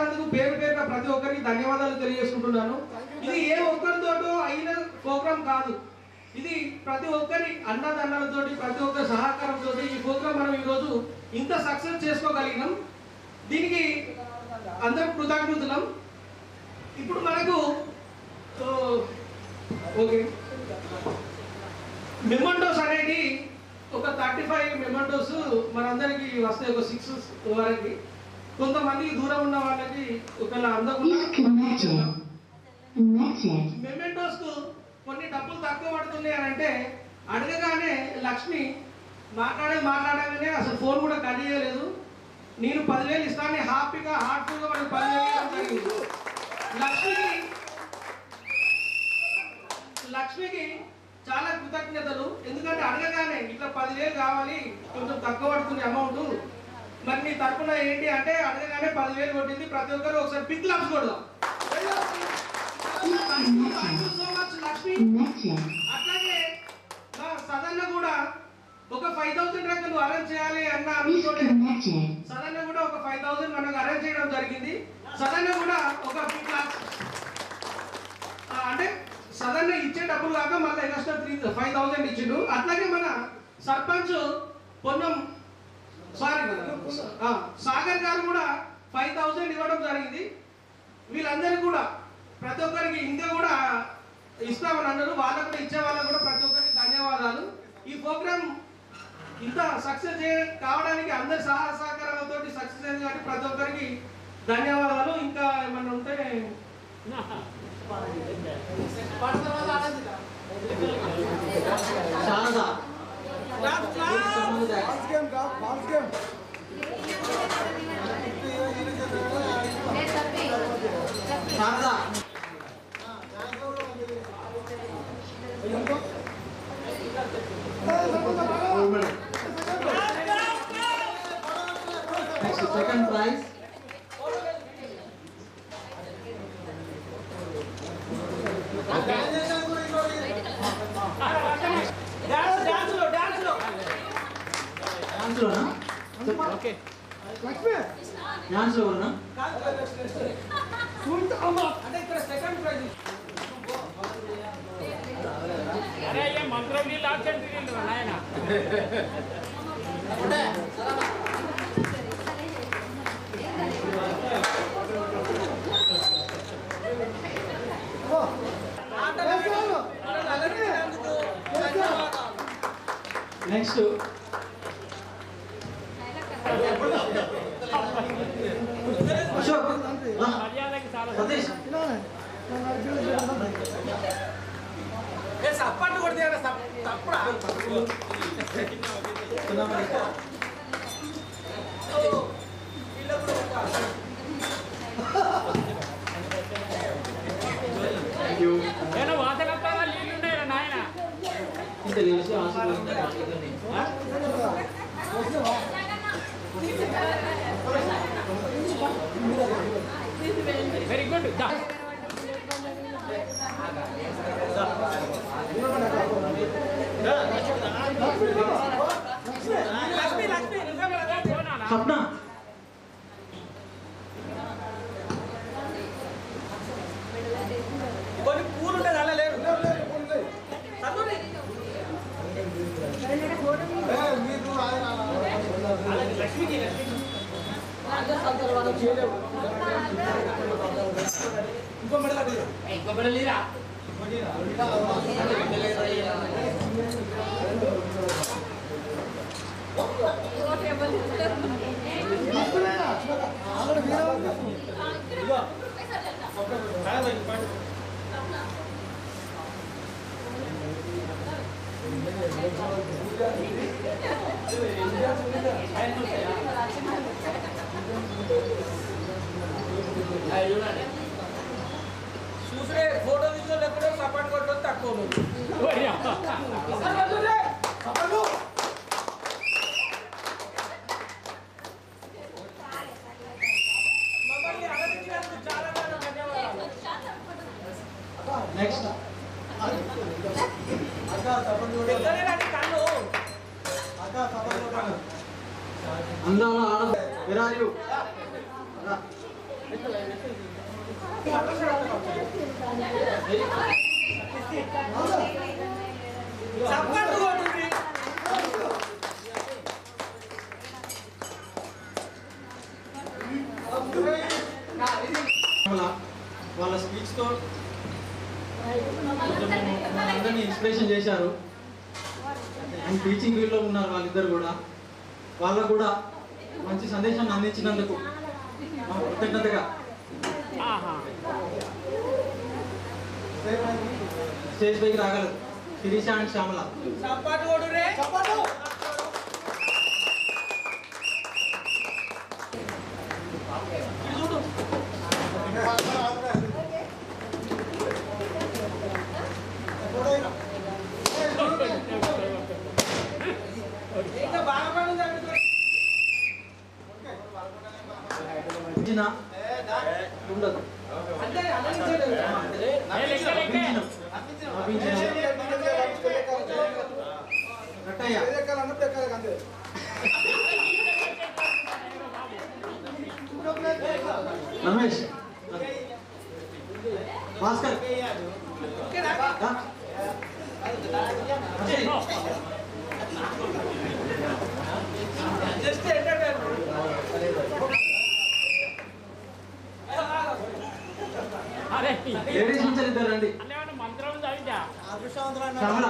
చేసినందుకు పేరు పేరున ప్రతి ఒక్కరికి ధన్యవాదాలు తెలియజేసుకుంటున్నాను. ఇది ఏ ఒక్కరితోటో అయిన ప్రోగ్రామ్ కాదు, ఇది ప్రతి ఒక్కరి అన్నదన్నలతోటి ప్రతి ఒక్కరి సహకారంతో ఈ ప్రోగ్రామ్ మనం ఈరోజు ఇంత సక్సెస్ చేసుకోగలిగినాం. దీనికి అందరం కృతజ్ఞతలం. ఇప్పుడు మనకు ఓకే మెమంటోస్ అనేది ఒక 35 మెమంటోస్ మనందరికి వస్తాయి, ఒక 6 వరకు. కొంతమందికి దూరం ఉన్న వాళ్ళకి ఒకవేళ అందకుండా మెమెంటోస్ కు కొన్ని డబ్బులు తక్కువ పడుతున్నాయి అని అంటే అడగగానే లక్ష్మి మాట్లాడగానే అసలు ఫోన్ కూడా కట్ చేయలేదు. నేను 10,000 ఇస్తాను హ్యాపీగా హార్ట్ఫుల్గా మనకి 10,000 జరిగింది. లక్ష్మికి చాలా కృతజ్ఞతలు. ఎందుకంటే అడగగానే ఇట్లా 10,000 కావాలి, కొంచెం తక్కువ పడుతుంది అమౌంట్, మరి నీ తరపున ఏంటి అంటే అడగగానే 10,000 కొట్టింది. ప్రతి ఒక్కరు ఒకసారి పిక్ లాప్స్ కొడదాం. So much Lakshmi. అట్లాగే సదన్న కూడా ఒక 5,000 రకాలు అరేంజ్ చేయాలి అన్న అనుకుంటే సదన్న కూడా ఒక 5,000 మనకు అరేంజ్ చేయడం జరిగింది. సదన్న కూడా ఒక పిక్ లాప్స్ అంటే సదన్న ఇచ్చే డబ్బులు కాక మళ్ళీ ఎక్స్ట్రా 5,000 ఇచ్చిండు. అట్లాగే మన సర్పంచ్ పొన్నం సాగర్ గారు కూడా 5,000 ఇవ్వడం జరిగింది. వీళ్ళందరూ కూడా ప్రతి ఒక్కరికి ఇంకా కూడా ఇస్తామని అన్నారు. వాళ్ళకు కూడా ఇచ్చే వాళ్ళకు కూడా ప్రతి ఒక్కరికి ధన్యవాదాలు. ఈ ప్రోగ్రామ్ ఇంత సక్సెస్ కావడానికి అందరి సహకారాలతో సక్సెస్ అయింది కాబట్టి ప్రతి ఒక్కరికి ధన్యవాదాలు. ఇంకా ఏమన్నా ఉంటే second prize ఓకే డాన్స్ లో ఉన్నా అంటే ఇక్కడ సెకండ్ ప్రైజ్ అరే ఏ మంత్రం నీళ్ళు ఆచండి నాయన నెక్స్ట్ అశోక్ మర్యాదకి చాలా సతీష్ సప్పట్టు కొడితే తప్పుడు నేను వాసనప్పాలా నీళ్ళు ఉన్నాయా నాయన ఇంత తెలిసి వెరీ గుడ్ స్వప్న కొన్ని పూలు ఉంటుంది అలా లేదు లక్ష్మికి ఇంకో మెడల్ లేరా చూసే ఫోటో తీసుకో లేకపోతే సపోర్ట్ కొట్టడం తక్కువ మమ్మల్ని అలరించినందుకు చాలా ధన్యవాదాలు. నెక్స్ట్ కళ్ళు అందాల ఆడ విరాజు వాళ్ళ స్పీచ్తో అందరినీ ఇన్స్పిరేషన్ చేశారు. అండ్ టీచింగ్ ఫీల్డ్లో ఉన్నారు వాళ్ళిద్దరు కూడా. వాళ్ళకు కూడా మంచి సందేశాన్ని అందించినందుకు మా కృతజ్ఞతగా స్టేజ్ పైకి రాగలరు శిరీష అండ్ శ్యామల. ఉండదు రమేష్ భాస్కర్ లేడీస్ నుంచి ఇద్దరు రండి. మంత్రం చదివిందా శ్యామల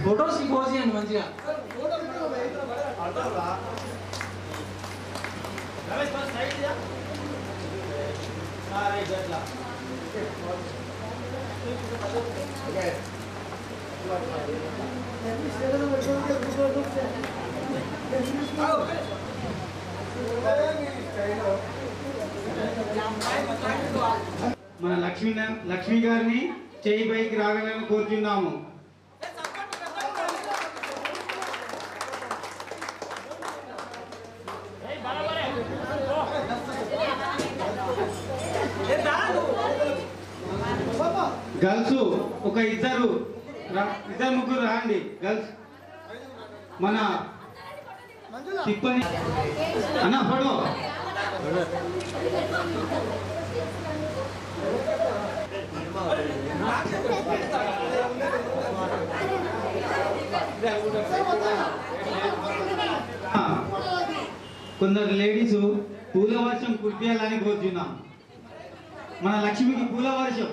ఫొటోస్ పోజ్ చేయండి మంచిగా. మన లక్ష్మి గారిని చేయి పైకి రాగలని కోరుచున్నాము. గర్ల్స్ ఒక ఇద్దరు ముగ్గురు రాండి. గర్ల్స్ మన తిప్పని అన్న ఫోటో కొందరు లేడీస్ పూల వర్షం కురిపించాలని కోరుచున్నాం. మన లక్ష్మికి పూల వర్షం.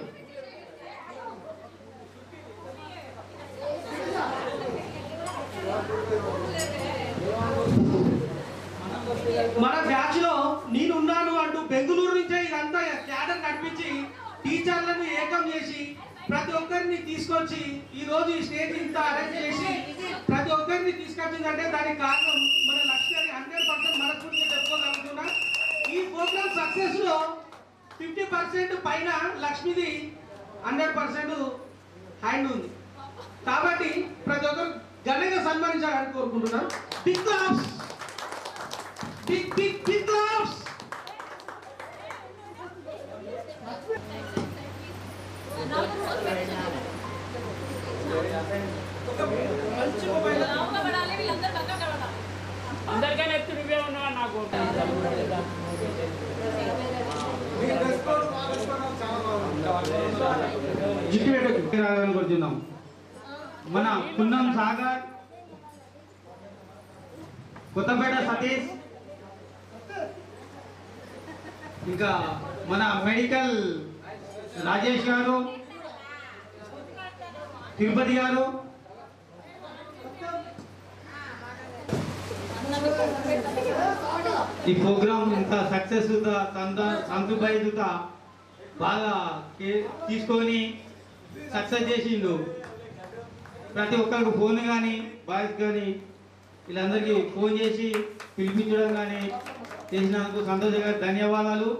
మన బ్యాచ్ లో నేనున్నాను అంటూ బెంగళూరు నుంచే ఇదంతా క్యాడర్ నడిపించి టీచర్లను ఏకం చేసి ప్రతి ఒక్కరిని తీసుకొచ్చి ఈ రోజు ఈ స్టేజ్ ఇంత అరేంజ్ చేసి ప్రతి ఒక్కరిని తీసుకొచ్చిందంటే దానికి కారణం మన లక్ష్మి అని 100% మనస్ఫూర్తిగా చెప్పుకోగలుగుతున్నా. ఈ ప్రోగ్రామ్ సక్సెస్ లో 50% పైన లక్ష్మిది 100% హ్యాండ్ ఉంది. కాబట్టి ప్రతి ఒక్కరు ఘనంగా సన్మానించాలని కోరుకుంటున్నాను. Big claps, big claps. అందరికైనా ఎత్తు నువ్వే ఉన్నావా నాకు కోరుచున్నాం. మన పున్నం సాగర్, కొత్తపేట సతీష్, ఇంకా మన మెడికల్ రాజేష్ గారు, తిరుపతి గారు, ఈ ప్రోగ్రామ్ ఇంత సక్సెస్ సంతృప్తి బాగా తీసుకొని సక్సెస్ చేసిండు. ప్రతి ఒక్కరికి ఫోన్ కానీ బాయ్స్ కానీ వీళ్ళందరికీ ఫోన్ చేసి పిలిపించడం కానీ చేసినందుకు సంతోషంగా ధన్యవాదాలు.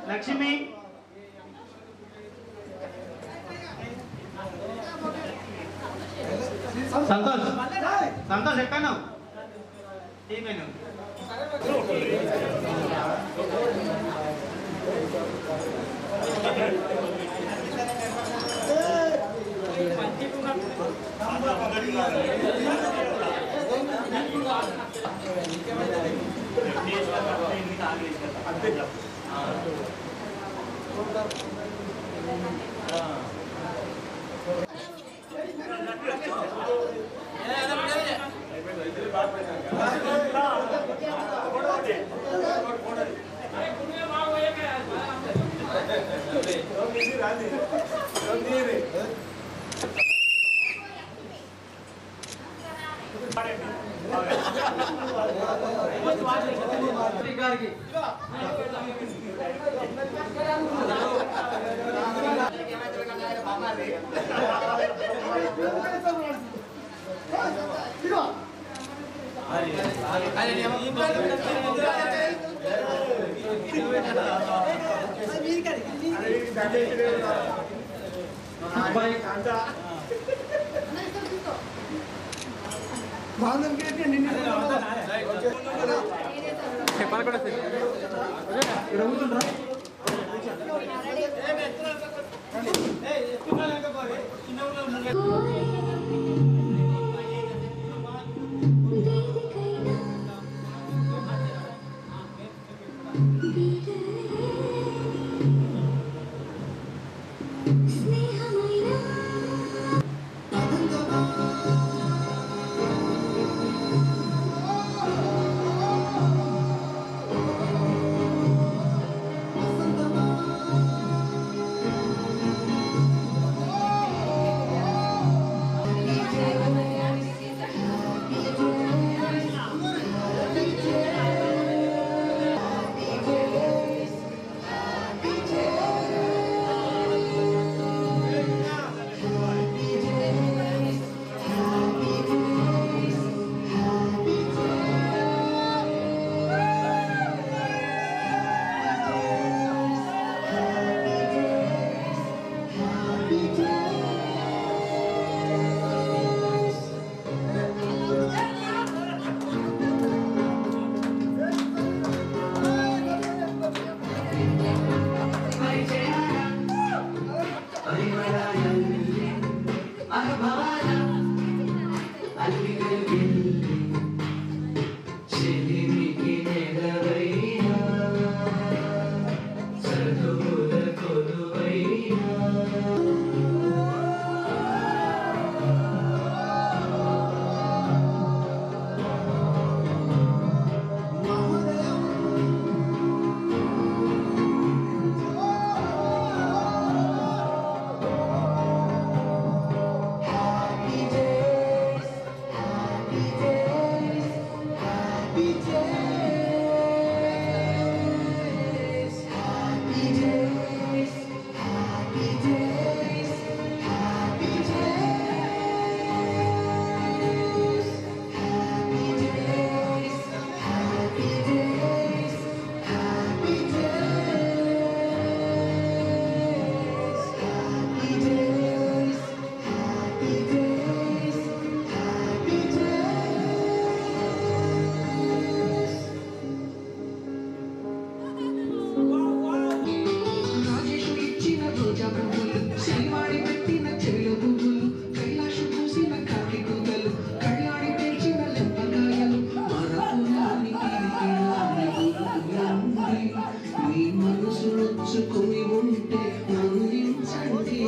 లక్ష్మి సంతోష్ సంతోష్ ఎక్కన్నావు గారికి నొచ్చుకొని ఉంటే అందించండి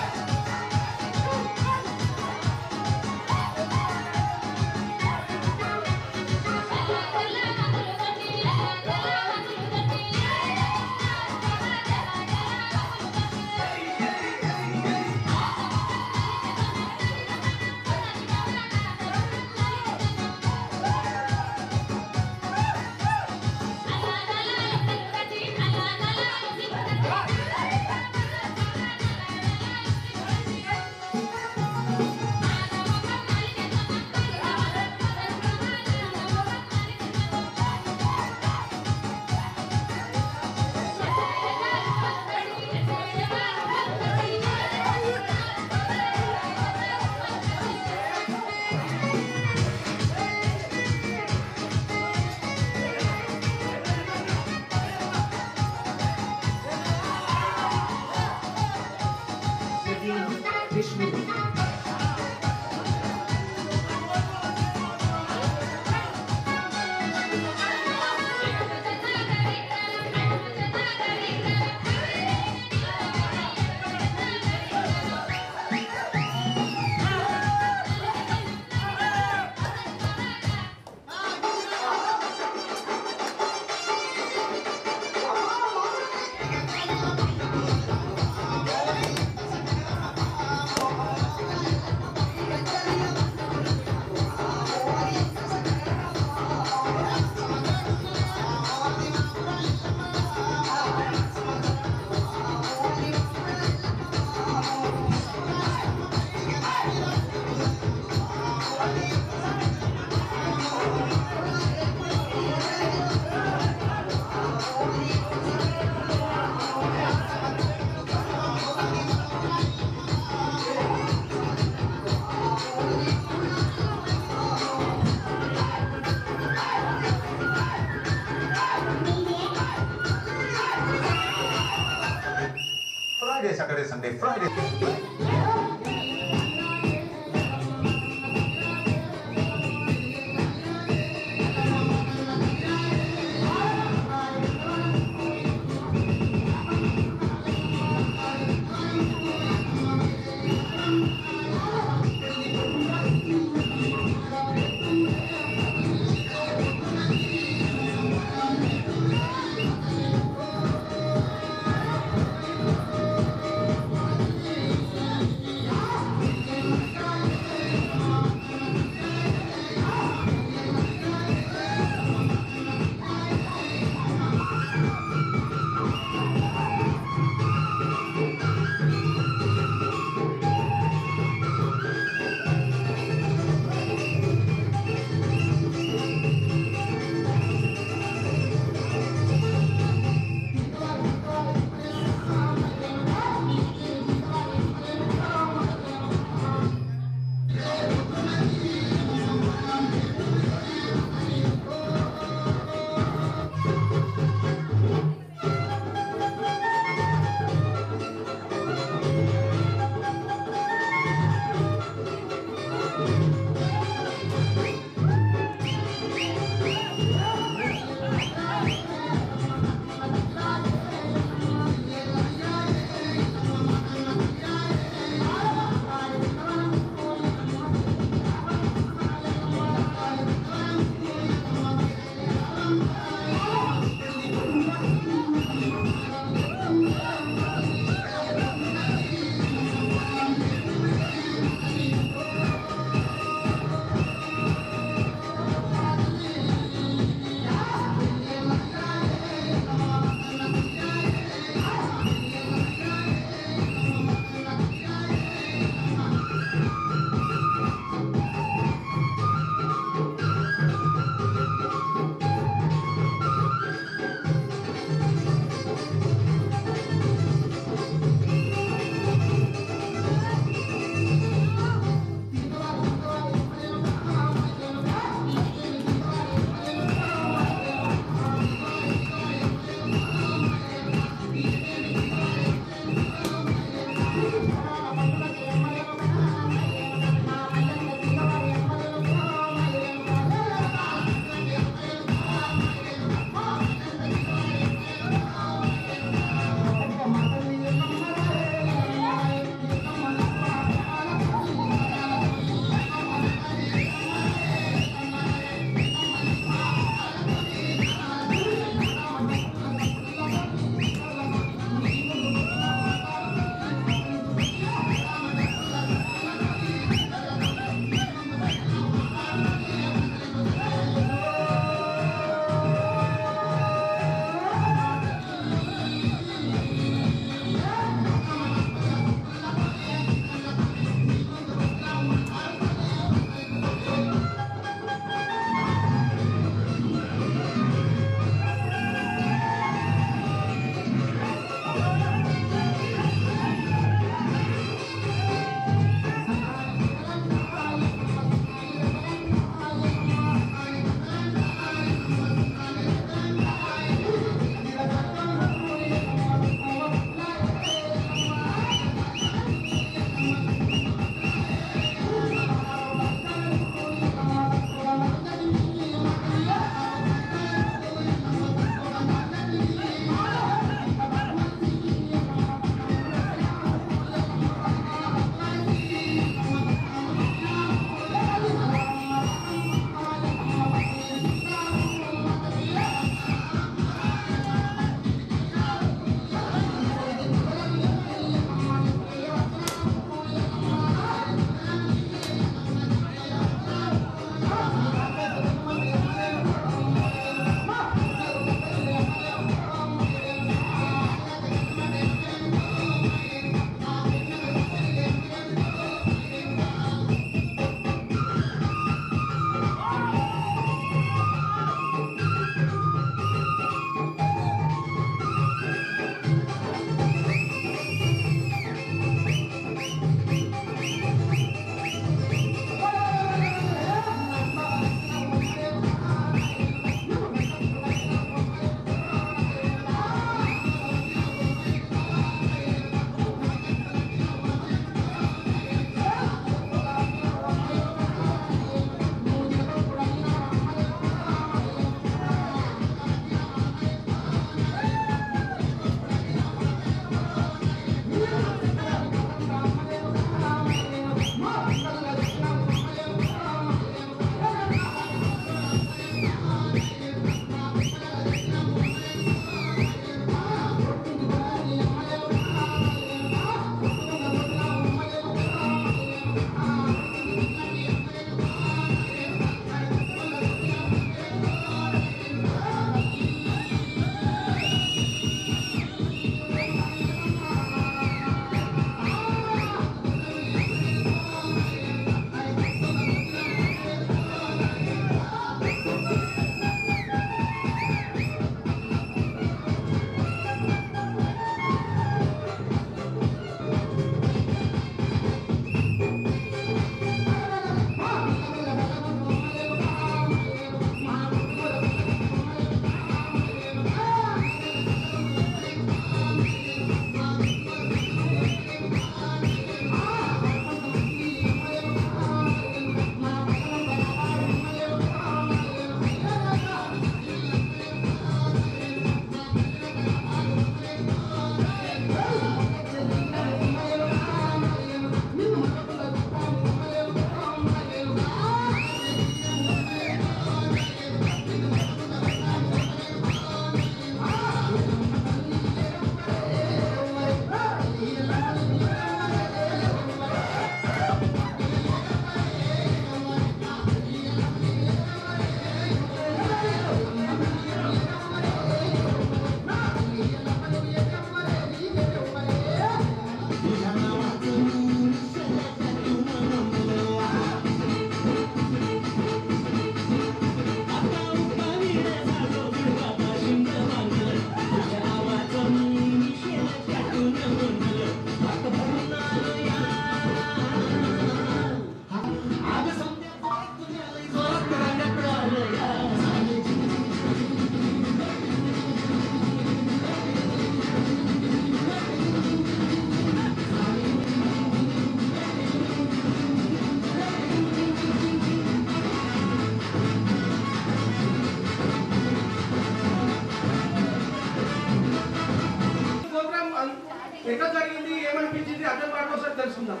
తెలుసుకుందాం.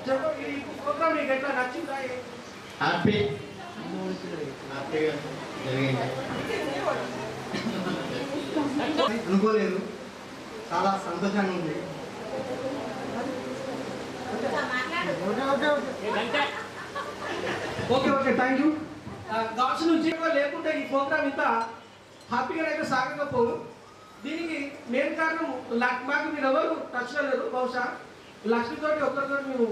చెప్పు ఈ ప్రోగ్రామ్ మీకు ఎట్లా నచ్చిందా? హ్యాపీగా జరిగింది. అనుకోలేదు, చాలా సంతోషంగా ఉంది. Okay thank you. గాడ్స్ నుంచి లేకుంటే ఈ ప్రోగ్రామ్ ఇంత హ్యాపీగా అయితే సాగకపోవు. దీనికి మెయిన్ కారణం మాకు మీరు ఎవరు టచ్లో లేరు. బహుశా లక్ష్మితోటి ఒక్కరితోటి మేము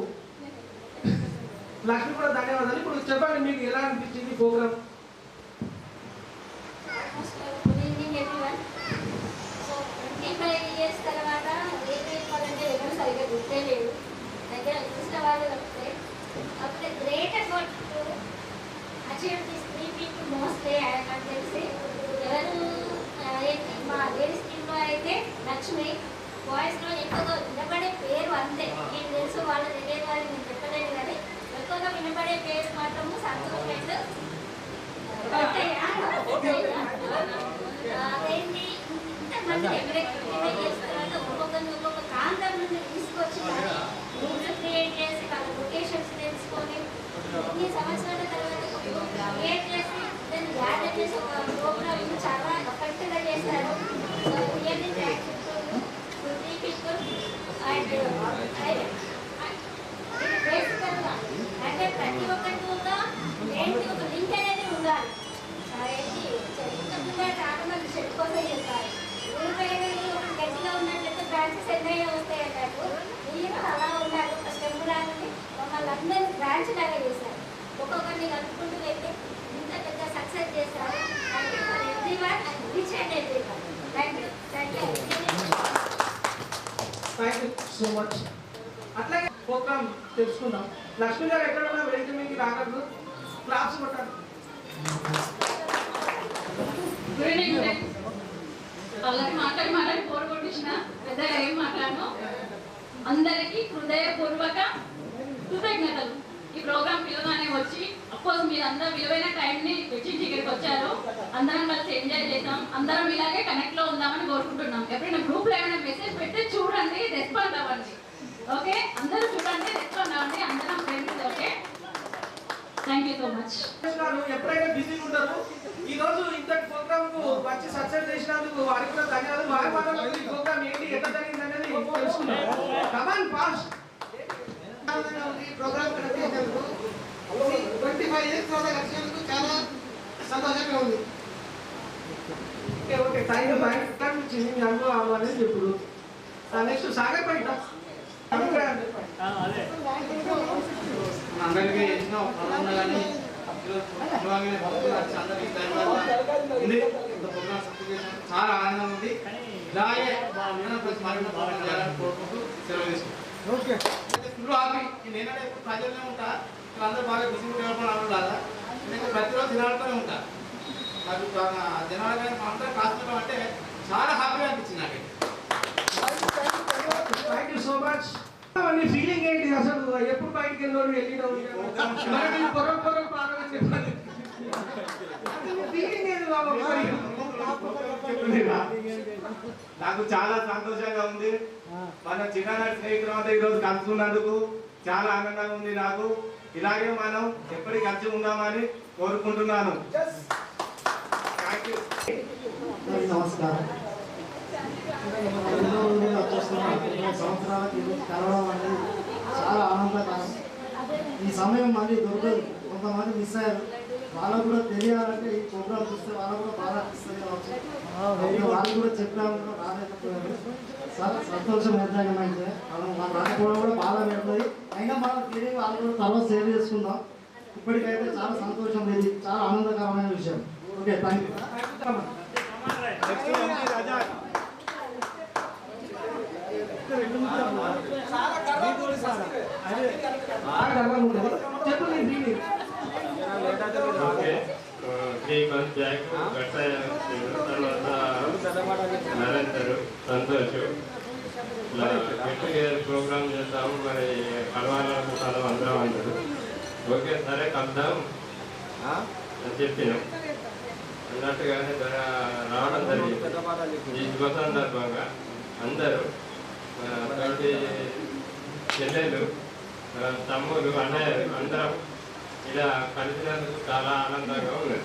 లక్ష్మి కూడా ధన్యవాదాలు. ఇప్పుడు చెప్పండి మీకు ఎలా అనిపించింది programme? Good evening everyone. So 25 years తర్వాత ఏం చెప్పాలంటే ఎవరు సరిగ్గా గుర్తే లేదు. దగ్గర చూసిన వాళ్ళు వస్తే అప్పుడు great about to achieve this 3 people mostly నాకు తెలిసి ఎవరు ఏంటి మా లేడీస్ టీంలో అయితే లక్ష్మి, బాయ్స్లో ఎక్కువగా వినపడే పేరు అంతే. నేను తెలుసు వాళ్ళ తెలియని వారికి నేను చెప్పలేదు కానీ ఎక్కువగా వినపడే పేరు మాత్రము సంతోష్ అండ్ అదేంటి ఇంతమంది ఒక్కొక్కరిని ఒక్కొక్క ప్రాంతం నుండి తీసుకొచ్చి రూమ్స్ క్రియేట్ చేసి వాళ్ళ లొకేషన్స్ తెలుసుకొని ఇన్ని సంవత్సరాల తర్వాత క్రియేట్ చేసి దాన్ని గ్యాదర్ చేసి ఒక ప్రోగ్రామ్ చాలా ఎఫెక్ట్గా చేశారు. So really thanks to three people. And బేసికల్గా అంటే ప్రతి ఒక్కరికి ఒక ఏంటి ఒక లింక్ అనేది ఉండాలి. ఇంతకుముందే చాలా మంది షెడ్ కోసం చేస్తారు. ఊరిపోయిన ఒక గట్టిగా ఉన్నట్లయితే బ్రాంచెస్ ఎన్నైనా వస్తాయి అన్నట్టు మీరు అలా ఉన్నారు. ఒక స్టెప్ లాగా మమ్మల్ని అందరినీ బ్రాంచ్ లాగా చేశారు. ఒక్కొక్కరిని కలుపుకుంటూ వెళ్తే ఇంత పెద్ద సక్సెస్ చేస్తారు. Thank you for everyone and reach and everyone. Thank you so much. అట్లాగే ప్రోగ్రామ్ తెలుసుకుందాం. లక్ష్మి గారు ఎక్కడ ఉన్నా వెళ్తే మీకు రాగలరు. క్లాస్ కొట్టాలి. వాళ్ళకి మాట్లాడి పోరు కొట్టించిన పెద్దగా ఏం మాట్లాడను. అందరికీ హృదయపూర్వక కృతజ్ఞతలు. ఈ ప్రోగ్రామ్ పిలవగానే వచ్చి అఫ్కోర్స్ మీరు అందరూ విలువైన టైంని వెచ్చించి ఇక్కడికి వచ్చారు. అందరం కలిసి ఎంజాయ్ చేద్దాం. అందరం ఇలాగే కనెక్ట్ లో ఉందామని కోరుకుంటున్నాం. ఎప్పుడైనా గ్రూప్ లో ఏమైనా మెసేజ్ పెడితే చూడండి, రెస్పాండ్ అవ్వండి. ఓకే, అందరూ చూడండి, రెస్పాండ్ అవ్వండి. అందరం friends. Okay, thank you so much. ఎప్పుడైనా బిజీగా ఉంటారు. ఈ రోజు ఇంతటి ప్రోగ్రామ్ కు వచ్చి సక్సెస్ చేసినందుకు వారికి కూడా ధన్యవాదాలు. వారి మాటల్లో ఈ ప్రోగ్రామ్ ఏంటి, ఎట్లా జరిగింది అనేది తెలుసుకున్నాం. Come on fast. ఈ ప్రోగ్రామ్ చేసినందుకు 25 years తర్వాత కలిసినందుకు చాలా సంతోషంగా ఉంది. Okay thank you. అనిపించింది మీ అనుభవం అనేది చెప్పుడు. నెక్స్ట్ సాగర్ పైట అందరికీ చేసిన ప్రాబ్లం కానీ చాలా ఆనందం ఉంది. ఇలాగే కోరుకుంటూ సెలవు తీసుకుంటాం. Full happy. నేనంటే ఎప్పుడు ప్రజలనే ఉంటా. అందరూ బాగా బిజీ ఉండేవాళ్ళలాగా నేను ప్రతిరోజు తినాలతోనే ఉంటా. నాకు జనాలు కానీ అందరూ కాస్త అంటే చాలా హ్యాపీగా అనిపించింది నాకు. Thank you so much. Feeling ఏంటి అసలు? ఎప్పుడు బయటికి వెళ్ళి వెళ్ళినావు ప్రారంభం చెప్పాలి. ఫీలింగ్ ఏంటి బాబు? నాకు చాలా సంతోషంగా ఉంది. మన చిన్ననాటి స్నేహితులు అంతా ఈరోజు కలుసుకున్నందుకు చాలా ఆనందంగా ఉంది నాకు. ఇలాగే మనం ఎప్పటికీ కలిసి ఉందామని కోరుకుంటున్నాను. నమస్కారం. ఎన్నో రోజులు వచ్చేస్తున్నాం. 2 సంవత్సరాలకి కలవడం అనేది చాలా ఆనందకరం. ఈ సమయం మళ్ళీ దొరకదు. కొంతమంది మిస్ అయ్యారు. వాళ్ళకు కూడా తెలియాలంటే ఈ ప్రోగ్రామ్ చూస్తే వాళ్ళకు కూడా బాగా అనిపిస్తుంది కావచ్చు. వాళ్ళు కూడా చెప్పాము రాలేకపోయారు. చాలా సంతోషం ఎంతైనా అయితే మనం రాకపోవడం కూడా బాగా పెడుతుంది. అయినా మనం తిరిగి వాళ్ళు కూడా తర్వాత సేవ్ చేసుకుందాం. ఇప్పటికైతే చాలా సంతోషం. ఇది చాలా ఆనందకరమైన విషయం. Okay, thank you. Narender, Santosh ఇలా గెట్ టుగెదర్ ప్రోగ్రామ్ చేద్దాము. మరి కలవాలనుకుంటాను అందరం అందరు. ఓకే సరే కలుద్దాం అని చెప్పినాం. అన్నట్టుగానే రావడం జరిగింది. ఈ శుభ సందర్భంగా అందరూ తోటి చెల్లెలు తమ్ముడు అన్నయ్యలు అందరం ఇలా కలిసినందుకు చాలా ఆనందంగా ఉన్నది.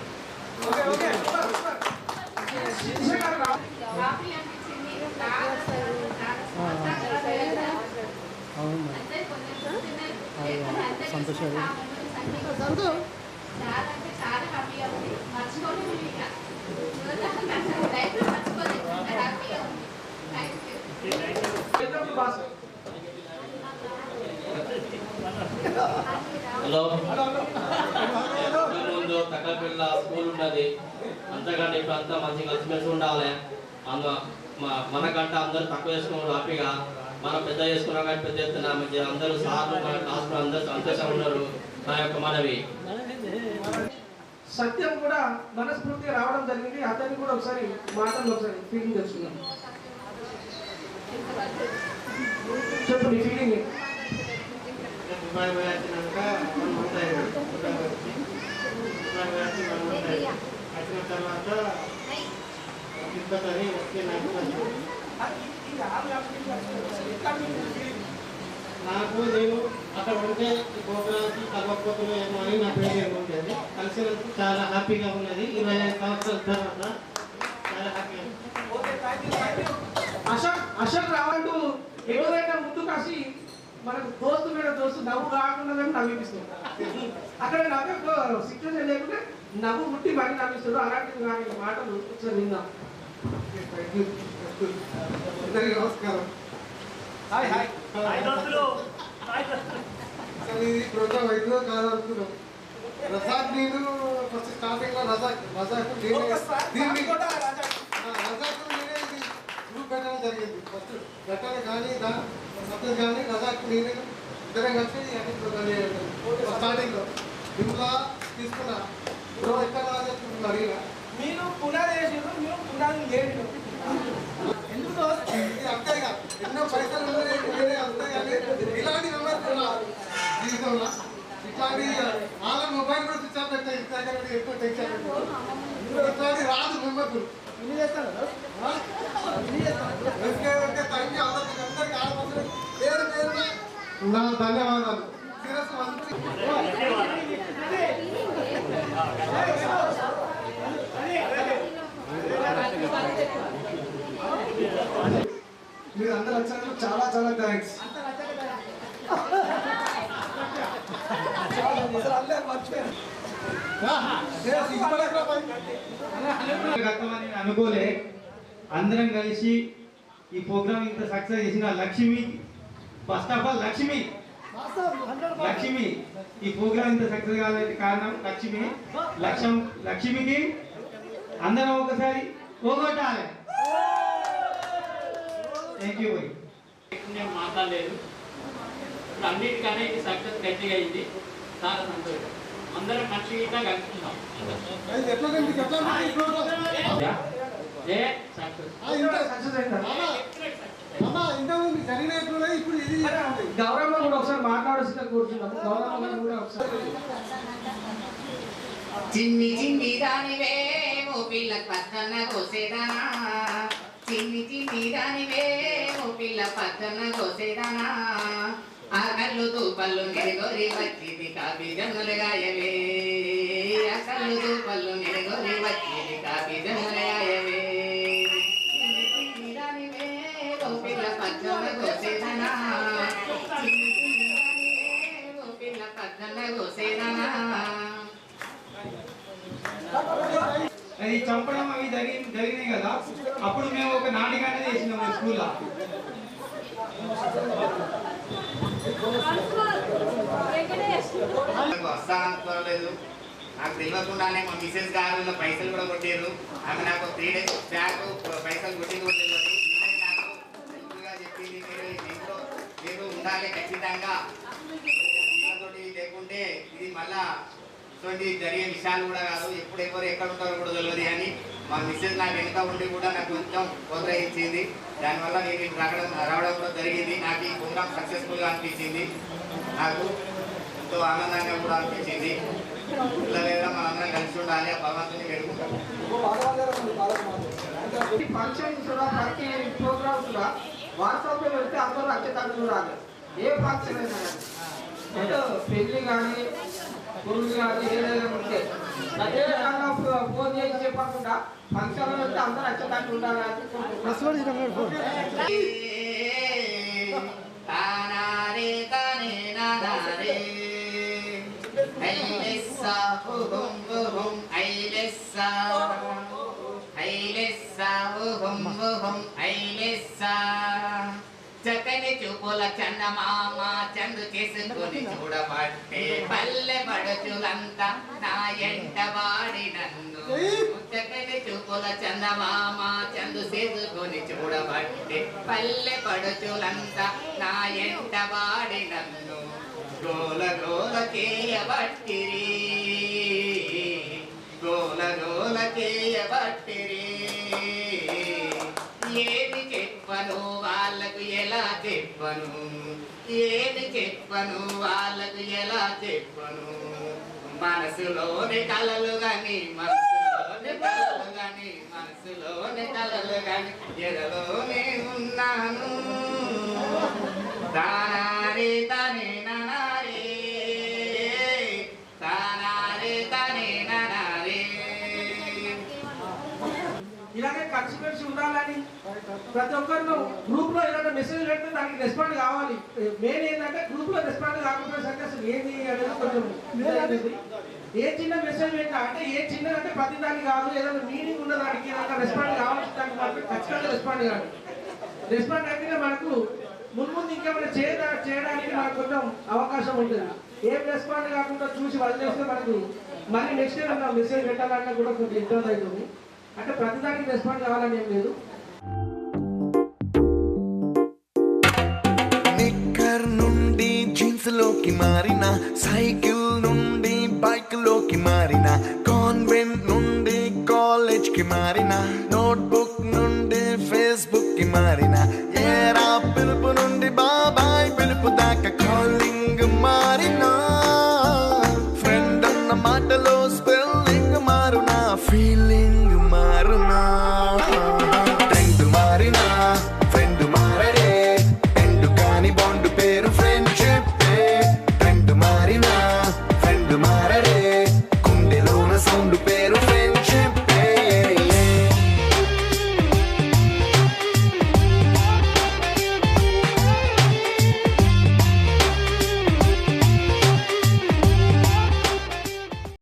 చాలా హ్యాపీగా ఉంది. మర్చిపోలేదు ఇక లైఫ్లో మర్చిపోలేదు. హ్యాపీగా ఉంది. హలో ముందు తక్కపిల్ల స్కూల్ ఉన్నది. అంతకంటే ఇప్పుడు అంతా మంచిగా కలిసిమెలిసి ఉండాలి. మనకంటే అందరూ తక్కువ చేసుకున్నారు హ్యాపీగా. మనం పెద్ద చేసుకున్నాం కానీ పెద్ద ఎత్తున అందరూ సార్లు మన క్లాస్లో అందరూ సంతోషంగా ఉన్నారు. నా యొక్క మనవి. సత్యం కూడా మనస్ఫూర్తిగా రావడం జరిగింది. అతన్ని కూడా ఒకసారి మాటలు ఒకసారి ఫీలింగ్ తెలుసుకున్నాం. చెప్పు నీ ఫీలింగ్. వచ్చిన తర్వాత తిరుపతి నాకు నేను అక్కడ ఉంటే ప్రోగ్రామ్కి కలవకపోతున్నా ఏమో అని నా పేరు ఏముంటుంది. కలిసినందుకు చాలా హ్యాపీగా ఉన్నది. 25 సంవత్సరాల తర్వాత చాలా హ్యాపీగా అశోక్ రావంటూ ఎటువైనా ముందు కాసి మనకు దోస్తు మీద దోస్తు నవ్వు కాకుండా నవ్విపిస్తుంది. అక్కడ నవ్వే సిచ్యువేషన్ లేకుంటే నవ్వు ముట్టి మరీ నవ్విస్తారు. అలాంటివి కానీ మాటలు ఒకసారి విందాం. అందరికీ నమస్కారం. హాయ్ హాయ్ హాయ్ దోస్తులు. అసలు ఇది ప్రోగ్రామ్ అవుతుందో కాదు అనుకున్నాం. రజాక్ నేను ఫస్ట్ స్టార్టింగ్ లో రజాక్ రజాక్ నేనే ఇది గ్రూప్ పెట్టడం జరిగింది. ఫస్ట్ పెట్టాలి కానీ సత్యం కానీ రజాక్ నేనే ఇద్దరం కలిసి స్టార్టింగ్ లో ఇంట్లో తీసుకున్నా. ఇప్పుడు ఎక్కడ రాజాక్ అడిగినా మీరు పునాది వేసారు, మీరు పునాది లేదు. ఎందుకు ఇది అంతేగా ఎన్నో పైసలు అంతే కానీ ఇలాంటి విమర్శలు జీవితంలో ఇట్లాంటి వాళ్ళ మొబైల్ కూడా స్విచ్ ఆఫ్ పెట్టాయి. ఇన్స్టాగ్రామ్ ఎక్కువ టెన్షన్ ఇట్లాంటి రాదు విమర్శలు. అందరికి ఆడపడుతుంది పేరు పేరున నా ధన్యవాదాలు. శిరస్సు మీరు అందరూ వచ్చినందుకు చాలా చాలా థ్యాంక్స్. అనుకోలే అందరం కలిసి ఈ ప్రోగ్రామ్ ఇంత సక్సెస్ చేసిన Lakshmi, first of all Lakshmi ఈ ప్రోగ్రామ్ ఇంత సక్సెస్ కావాలంటే కారణం లక్ష్మికి అందరం ఒకసారి పోగొట్టాలి. Thank you. నేను మాట్లాడలేదు. ఇప్పుడు అన్నిటికనే ఇది సక్సెస్ గట్టిగా అయింది. చాలా సంతోషం. అందరం మంచిగా కలుసుకుందాం. గౌరవం కూడా ఒకసారి మాట్లాడాల్సిన కూర్చున్నాము. గౌరవం కూడా ఒకసారి చిన్ని చిన్ని దానివే ఓ పిల్ల పచ్చన్న కోసేదానా, చిన్ని చిన్ని దానివే ఓ పిల్ల పచ్చన్న కోసేదానా, ఆ కళ్ళు తూపళ్ళు నిరగొరి వచ్చింది కాపీ జన్నులు గాయవే, ఆ కళ్ళు తూపళ్ళు నిరగొరి వచ్చింది కాపీ జన్నులు గాయవే, చిన్ని చిన్ని దానివే ఓ పిల్ల పచ్చన్న కోసేదానా, చిన్ని చిన్ని దానివే ఓ పిల్ల పచ్చన్న కోసేదానా. అది చంపడం అవి జరిగినాయి కదా. అప్పుడు మేము ఒక నాటికాన్ని చేసినాము స్కూల్లో. వస్తానలేదు, నాకు తెలియకుండానే మా మిసెస్ గారు పైసలు కూడా కొట్టారు. ఆమె నాకు 3 days బ్యాక్ పైసలు కొట్టింది కూడా తెలియదు. నాకు సింపుల్గా చెప్పింది, మీరు ఉండాలి ఖచ్చితంగా, లేకుంటే ఇది మళ్ళా ఇటువంటి జరిగే విషయాలు కూడా కాదు, ఎప్పుడు ఎవరు ఎక్కడ ఉంటారో కూడా తెలియదు అని మా మిస్సెస్ నాకు వెనుక ఉండి కూడా నాకు కొంచెం ప్రోత్సహించింది. దానివల్ల నేను రావడం కూడా జరిగింది. నాకు ఈ ప్రోగ్రామ్ సక్సెస్ఫుల్గా అనిపించింది. నాకు ఎంతో ఆనందంగా కూడా అనిపించింది. పిల్లలేదా మనందరం కలిసి ఉండాలి, ఆ భగవంతుని వేడుకుంటాం. ఫంక్షన్ కూడా ప్రతి ప్రోగ్రామ్ కూడా వాట్సాప్లో వెళ్తే అందరూ అత్యతలు రాదు. ఏ ఫంక్షన్ అయినా అంటే పెళ్లి కానీ గురువులు కానీ ఏదైనా ఉంటే అదే కాలంలో ఫోన్ చేసి చెప్పకుండా ఫంక్షన్లో వెళ్తే అందరూ వచ్చేటట్టు ఉండాలని తానారే తానే నానారే ఐలెస్సా హుహుం హుహుం ఐలెస్సా ఐలెస్సా హుహుం హుహుం ఐలెస్సా చక్కని చూపుల చందమామ చందు చేసుకొని చూడబట్టే పల్లె పడుచులంతా నా ఎంట వాడి నన్ను చక్కని చూపుల చందమామ చందు చేసుకొని చూడబట్టే పల్లె పడుచులంతా నా ఎంట వాడి నన్ను గోల గోల చేయబట్టిరి గోల గోల చేయబట్టిరి ఏమి చెప్పను వాళ్ళకు ఎలా చెప్పను ఏమి చెప్పను వాళ్ళకు ఎలా చెప్పను మనసులోని కలలు గాని మనసులోని కలలు గాని మనసులోని కలలు గాని ఎదలోనే ఉన్నాను తానారే తనే నానారే తానారే తనే నానారే. ఇలాగే కలిసిమెలిసి ఉండాలని ప్రతి ఒక్కరు గ్రూప్ లో ఏదైనా మెసేజ్ పెడితే దానికి రెస్పాండ్ కావాలి. మెయిన్ ఏంటంటే గ్రూప్ లో రెస్పాండ్ కాకపోయేసరికి అసలు ఏంది అనేది కొంచెం ఇదైంది. ఏ చిన్న మెసేజ్ పెట్టినా అంటే ఏ చిన్న అంటే ప్రతి దానికి కాదు, ఏదైనా మీనింగ్ ఉన్న దానికి ఏదైనా రెస్పాండ్ కావాల్సిన దానికి మాత్రం ఖచ్చితంగా రెస్పాండ్ కాదు. రెస్పాండ్ అయితే మనకు ముందు ఇంకేమైనా చేయడానికి మనకు కొంచెం అవకాశం ఉంటుంది. ఏం రెస్పాండ్ కాకుండా చూసి వదిలేస్తే మనకు మళ్ళీ నెక్స్ట్ ఏమన్నా మెసేజ్ పెట్టాలన్నా కూడా కొంచెం ఇబ్బంది అవుతుంది. అంటే ప్రతిదానికి రెస్పాండ్ కావాలని ఏం లేదు. నిక్కర్ నుండి జీన్స్ లోకి మారిన, సైకిల్ నుండి బైక్ లోకి మారిన, కాన్వెంట్ నుండి కాలేజ్ కి మారిన, నోట్బుక్ నుండి ఫేస్బుక్ కి మారిన, ఏరా పిలుపు నుండి బాబాయ్ పిలుపు దాకా